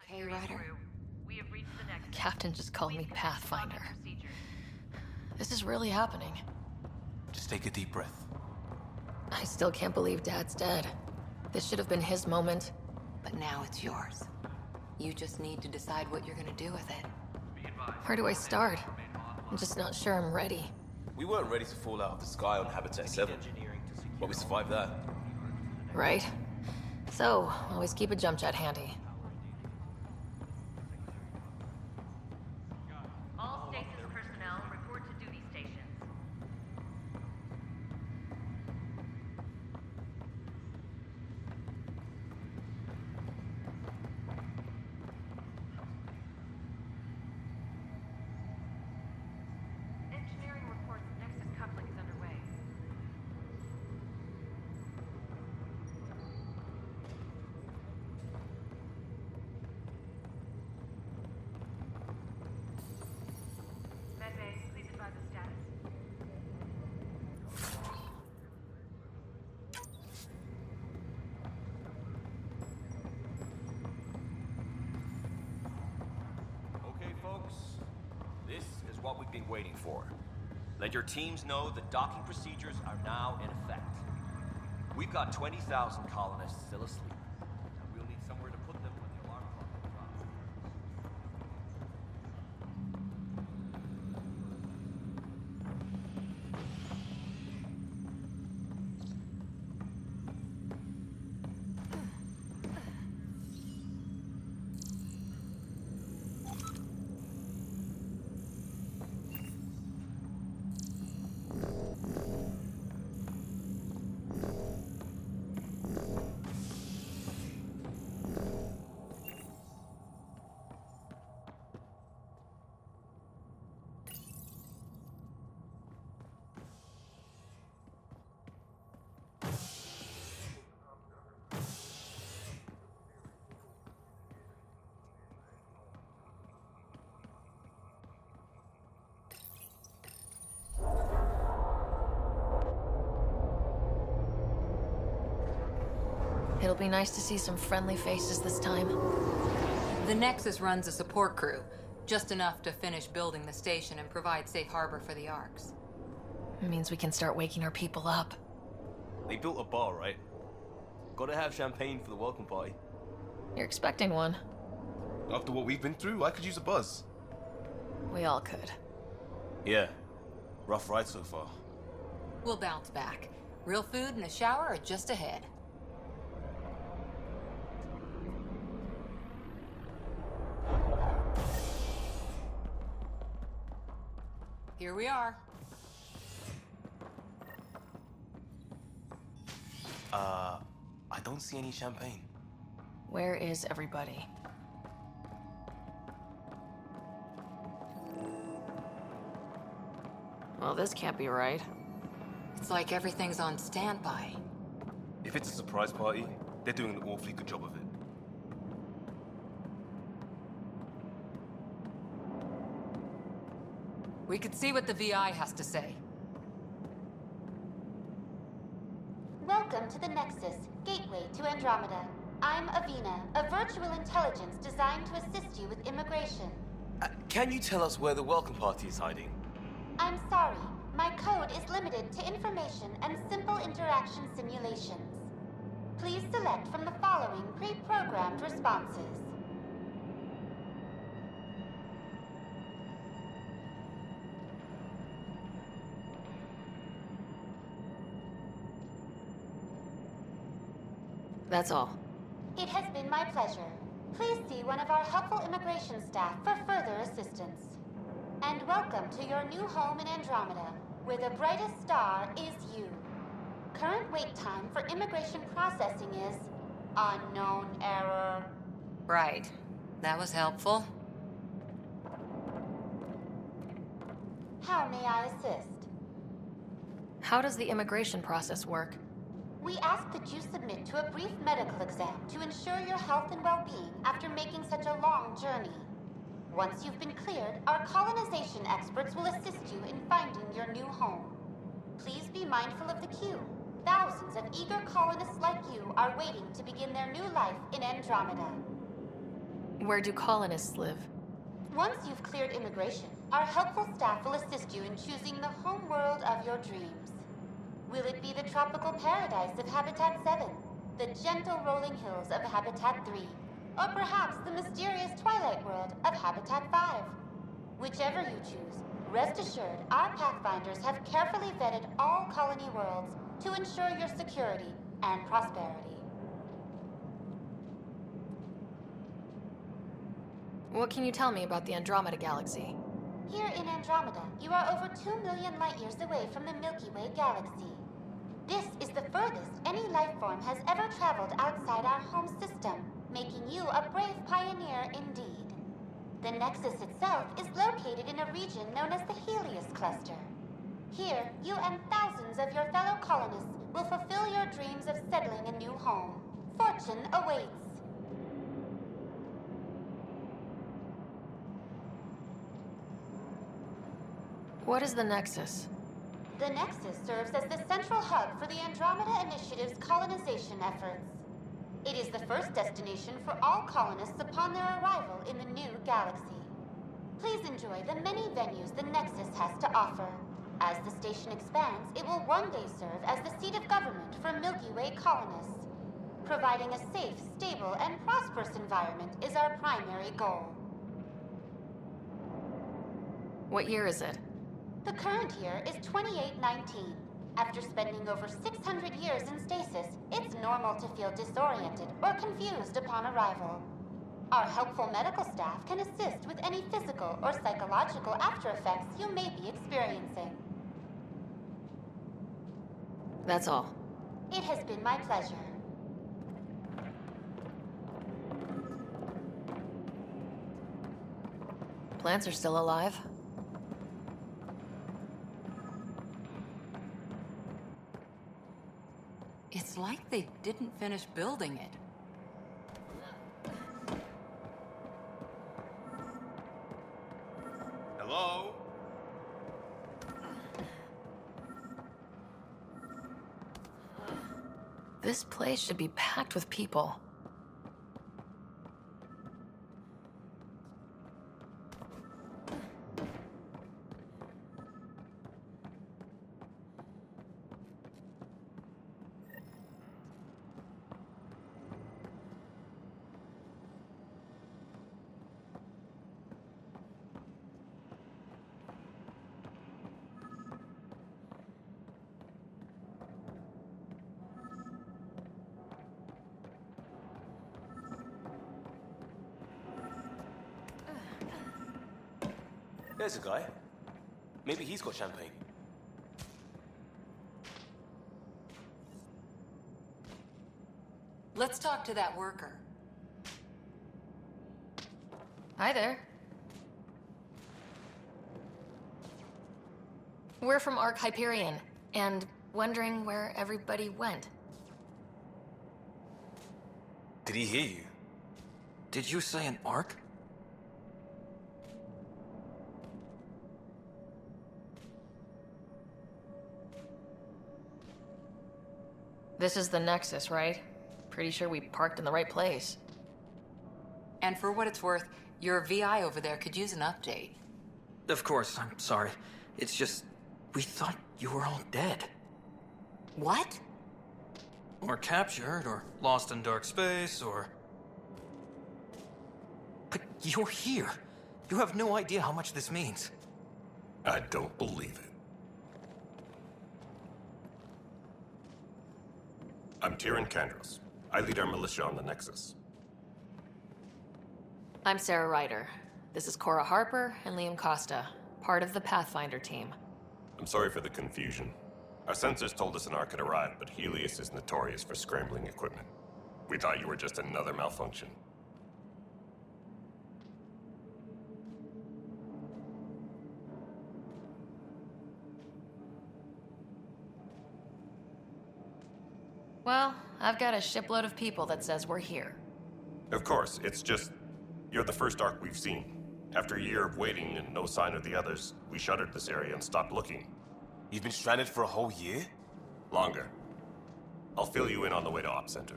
Okay, Ryder. We have reached the next. The captain just called me Pathfinder. This is really happening. Just take a deep breath. I still can't believe Dad's dead. This should have been his moment. But now it's yours. You just need to decide what you're gonna do with it. Where do I start? I'm just not sure I'm ready. We weren't ready to fall out of the sky on Habitat 7, but we survived that. Right? So, always keep a jump jet handy. All stasis personnel report to duty stations. Engineering reports Nexus coupling is underway. Medbay, please advise the status. Okay, folks. This is what we've been waiting for. Let your teams know that docking procedures are now in effect. We've got 20,000 colonists still asleep, and we'll need somewhere to put them when the alarm clock goes off. It'll be nice to see some friendly faces this time. The Nexus runs a support crew, just enough to finish building the station and provide safe harbor for the Arks. It means we can start waking our people up. They built a bar, right? Gotta have champagne for the welcome party. You're expecting one. After what we've been through, I could use a buzz. We all could. Yeah. Rough ride so far. We'll bounce back. Real food and a shower are just ahead. Here we are. I don't see any champagne. Where is everybody? Well, this can't be right. It's like everything's on standby. If it's a surprise party, they're doing an awfully good job of it. We could see what the VI has to say. Welcome Welcome to the Nexus, gateway to Andromeda. I'm Avina, a virtual intelligence designed to assist you with immigration. Can you tell us where the welcome party is hiding? I'm sorry, my code is limited to information and simple interaction simulations. Please select from the following pre-programmed responses. That's all. It has been my pleasure. Please see one of our helpful immigration staff for further assistance. And welcome to your new home in Andromeda, where the brightest star is you. Current wait time for immigration processing is unknown error. Right. That was helpful. How may I assist? How does the immigration process work? We ask that you submit to a brief medical exam to ensure your health and well-being after making such a long journey. Once you've been cleared, our colonization experts will assist you in finding your new home. Please be mindful of the queue. Thousands of eager colonists like you are waiting to begin their new life in Andromeda. Where do colonists live? Once you've cleared immigration, our helpful staff will assist you in choosing the home world of your dreams. Will it be the tropical paradise of Habitat 7, the gentle rolling hills of Habitat 3, or perhaps the mysterious twilight world of Habitat 5? Whichever you choose, rest assured our Pathfinders have carefully vetted all colony worlds to ensure your security and prosperity. What can you tell me about the Andromeda Galaxy? Here in Andromeda, you are over 2 million light-years away from the Milky Way galaxy. This is the furthest any life form has ever traveled outside our home system, making you a brave pioneer indeed. The Nexus itself is located in a region known as the Helios Cluster. Here, you and thousands of your fellow colonists will fulfill your dreams of settling a new home. Fortune awaits. What is the Nexus? The Nexus serves as the central hub for the Andromeda Initiative's colonization efforts. It is the first destination for all colonists upon their arrival in the new galaxy. Please enjoy the many venues the Nexus has to offer. As the station expands, it will one day serve as the seat of government for Milky Way colonists. Providing a safe, stable, and prosperous environment is our primary goal. What year is it? The current year is 2819. After spending over 600 years in stasis, it's normal to feel disoriented or confused upon arrival. Our helpful medical staff can assist with any physical or psychological after-effects you may be experiencing. That's all. It has been my pleasure. Plants are still alive? It's like they didn't finish building it. Hello? This place should be packed with people. There's a guy. Maybe he's got champagne. Let's talk to that worker. Hi there. We're from Ark Hyperion, and wondering where everybody went. Did he hear you? Did you say an arc? This is the Nexus, right? Pretty sure we parked in the right place. And for what it's worth, your VI over there could use an update. Of course, I'm sorry. It's just, we thought you were all dead. What? Or captured, or lost in dark space, or... But you're here. You have no idea how much this means. I don't believe it. I'm Tyrion Kandros. I lead our militia on the Nexus. I'm Sarah Ryder. This is Cora Harper and Liam Costa, part of the Pathfinder team. I'm sorry for the confusion. Our sensors told us an Ark had arrived, but Helios is notorious for scrambling equipment. We thought you were just another malfunction. Well, I've got a shipload of people that says we're here. Of course, it's just... You're the first Ark we've seen. After a year of waiting and no sign of the others, we shuttered this area and stopped looking. You've been stranded for a whole year? Longer. I'll fill you in on the way to Op Center.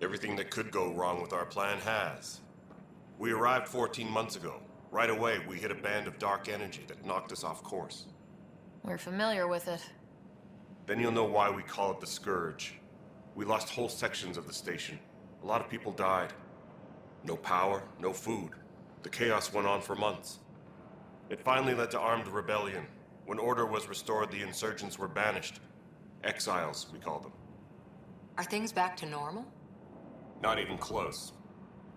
Everything that could go wrong with our plan has. We arrived 14 months ago. Right away, we hit a band of dark energy that knocked us off course. We're familiar with it. Then you'll know why we call it the Scourge. We lost whole sections of the station. A lot of people died. No power, no food. The chaos went on for months. It finally led to armed rebellion. When order was restored, the insurgents were banished. Exiles, we call them. Are things back to normal? Not even close.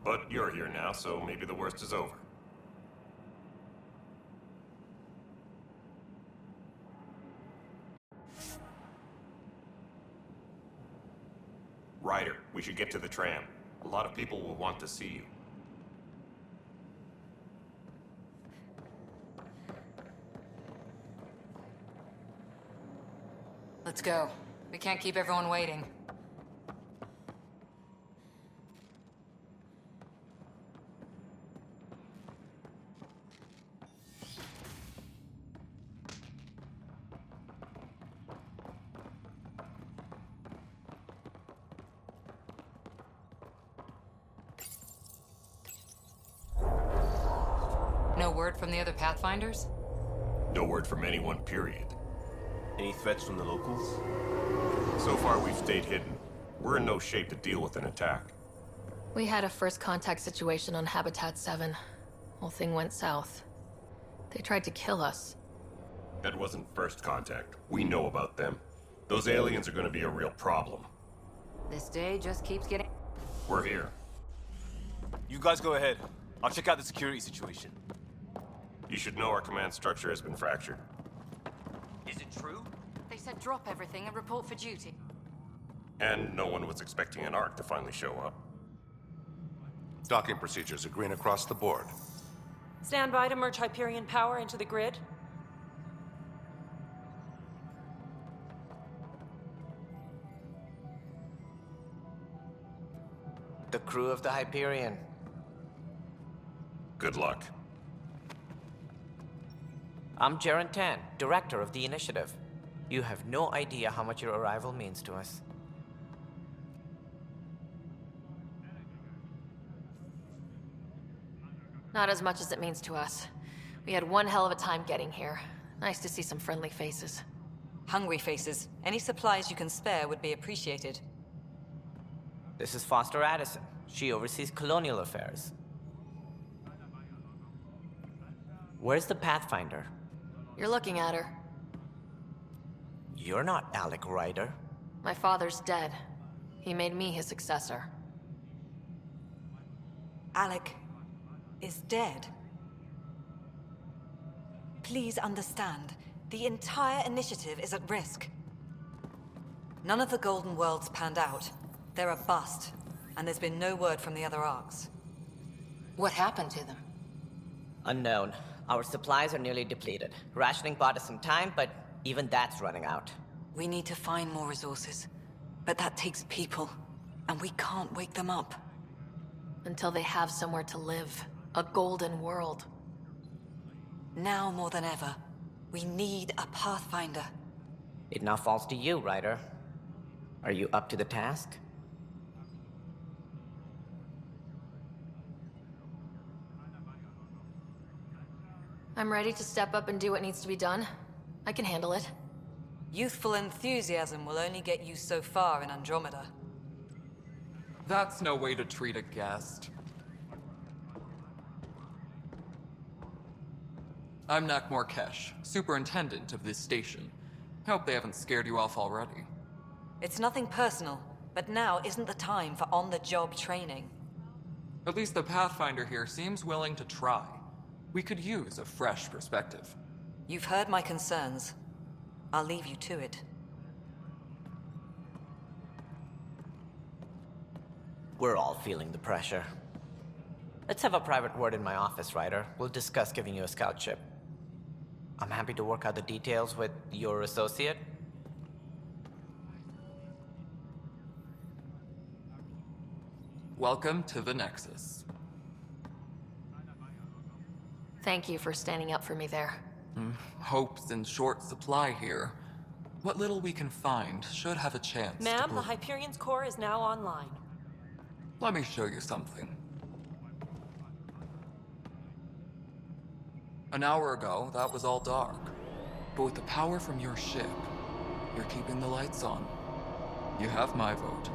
But you're here now, so maybe the worst is over. Ryder, we should get to the tram. A lot of people will want to see you. Let's go. We can't keep everyone waiting. No word from the other Pathfinders? No word from anyone, period. Any threats from the locals? So far, we've stayed hidden. We're in no shape to deal with an attack. We had a first contact situation on Habitat 7. Whole thing went south. They tried to kill us. That wasn't first contact. We know about them. Those aliens are going to be a real problem. This day just keeps getting... We're here. You guys go ahead. I'll check out the security situation. You should know our command structure has been fractured. Is it true? They said drop everything and report for duty. And no one was expecting an Ark to finally show up. Docking procedures are green across the board. Stand by to merge Hyperion power into the grid. The crew of the Hyperion. Good luck. I'm Jaren Tan, director of the initiative. You have no idea how much your arrival means to us. Not as much as it means to us. We had one hell of a time getting here. Nice to see some friendly faces. Hungry faces. Any supplies you can spare would be appreciated. This is Foster Addison. She oversees colonial affairs. Where's the Pathfinder? You're looking at her. You're not Alec Ryder. My father's dead. He made me his successor. Alec is dead. Please understand, the entire initiative is at risk. None of the Golden Worlds panned out. They're a bust, and there's been no word from the other arcs. What happened to them? Unknown. Our supplies are nearly depleted. Rationing bought us some time, but even that's running out. We need to find more resources, but that takes people, and we can't wake them up. Until they have somewhere to live. A golden world. Now more than ever, we need a Pathfinder. It now falls to you, Ryder. Are you up to the task? I'm ready to step up and do what needs to be done. I can handle it. Youthful enthusiasm will only get you so far in Andromeda. That's no way to treat a guest. I'm Nakmor Kesh, superintendent of this station. Hope they haven't scared you off already. It's nothing personal, but now isn't the time for on-the-job training. At least the Pathfinder here seems willing to try. We could use a fresh perspective. You've heard my concerns. I'll leave you to it. We're all feeling the pressure. Let's have a private word in my office, Ryder. We'll discuss giving you a scout ship. I'm happy to work out the details with your associate. Welcome to the Nexus. Thank you for standing up for me there. Hope's in short supply here. What little we can find should have a chance Ma'am, to the Hyperion's core is now online. Let me show you something. An hour ago, that was all dark. But with the power from your ship, you're keeping the lights on. You have my vote.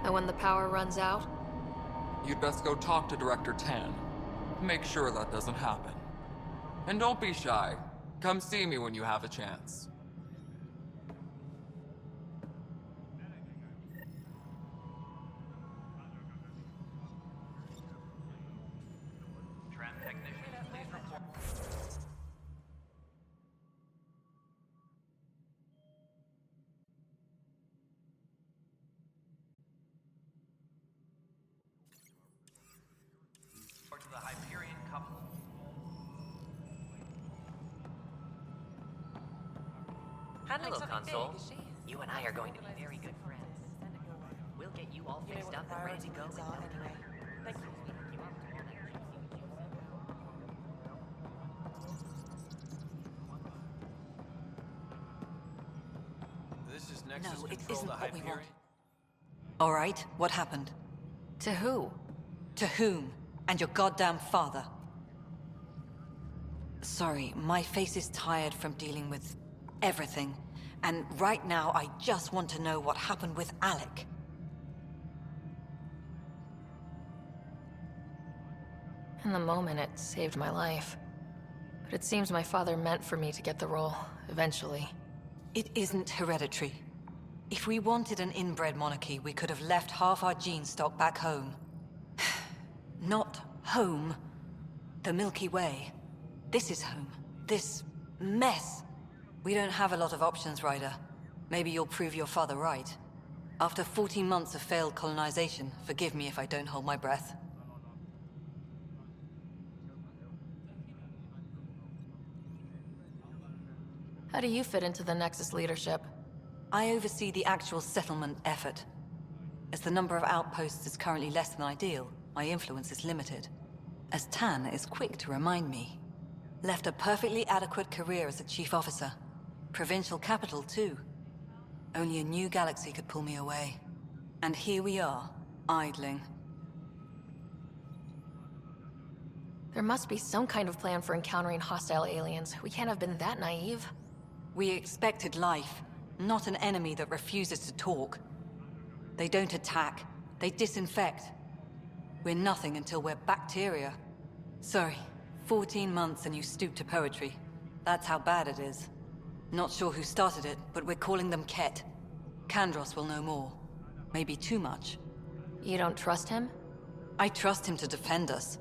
And when the power runs out? You'd best go talk to Director Tan. Make sure that doesn't happen. And don't be shy. Come see me when you have a chance. To the Hyperion couple. Hello, Console. You and I are going to be very good friends. We'll get you all fixed up and ready to go. This is Nexus No, it Control isn't to what we Hyperion. want. All right, what happened? To who? To whom? And your goddamn father. Sorry, my face is tired from dealing with everything. And right now, I just want to know what happened with Alec. In the moment, it saved my life. But it seems my father meant for me to get the role, eventually. It isn't hereditary. If we wanted an inbred monarchy, we could have left half our gene stock back home. Not home. The Milky Way. This is home. This mess. We don't have a lot of options, Ryder. Maybe you'll prove your father right. After 14 months of failed colonization, forgive me if I don't hold my breath. How do you fit into the Nexus leadership? I oversee the actual settlement effort. As the number of outposts is currently less than ideal, my influence is limited. As Tan is quick to remind me. Left a perfectly adequate career as a chief officer. Provincial capital, too. Only a new galaxy could pull me away. And here we are, idling. There must be some kind of plan for encountering hostile aliens. We can't have been that naive. We expected life, not an enemy that refuses to talk. They don't attack, they disinfect. We're nothing until we're bacteria. Sorry, 14 months and you stoop to poetry. That's how bad it is. Not sure who started it, but we're calling them Ket. Kandros will know more. Maybe too much. You don't trust him? I trust him to defend us.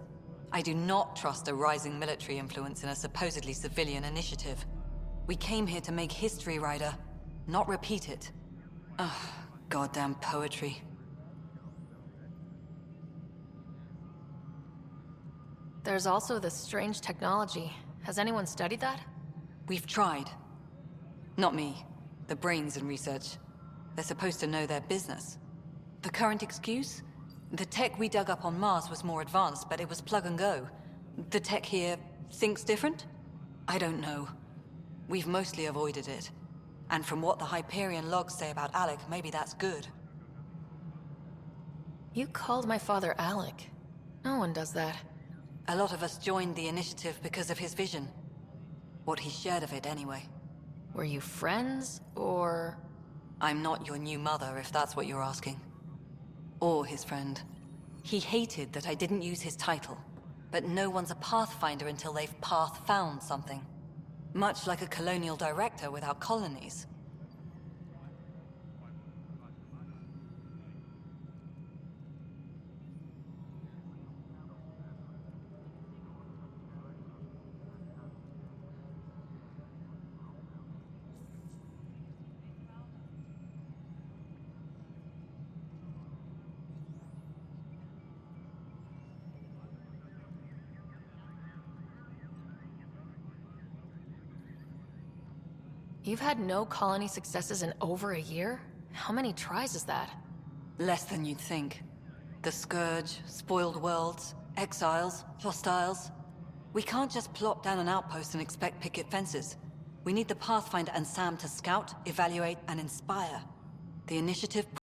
I do not trust a rising military influence in a supposedly civilian initiative. We came here to make history, Ryder, not repeat it. Ugh, goddamn poetry. There's also this strange technology. Has anyone studied that? We've tried. Not me. The brains in research. They're supposed to know their business. The current excuse? The tech we dug up on Mars was more advanced, but it was plug and go. The tech here thinks different? I don't know. We've mostly avoided it. And from what the Hyperion logs say about Alec, maybe that's good. You called my father Alec. No one does that. A lot of us joined the initiative because of his vision. What he shared of it, anyway. Were you friends, or...? I'm not your new mother, if that's what you're asking. Or his friend. He hated that I didn't use his title. But no one's a Pathfinder until they've path-found something. Much like a colonial director without colonies. You've had no colony successes in over a year? How many tries is that? Less than you'd think. The Scourge, spoiled worlds, exiles, hostiles. We can't just plop down an outpost and expect picket fences. We need the Pathfinder and Sam to scout, evaluate, and inspire. The initiative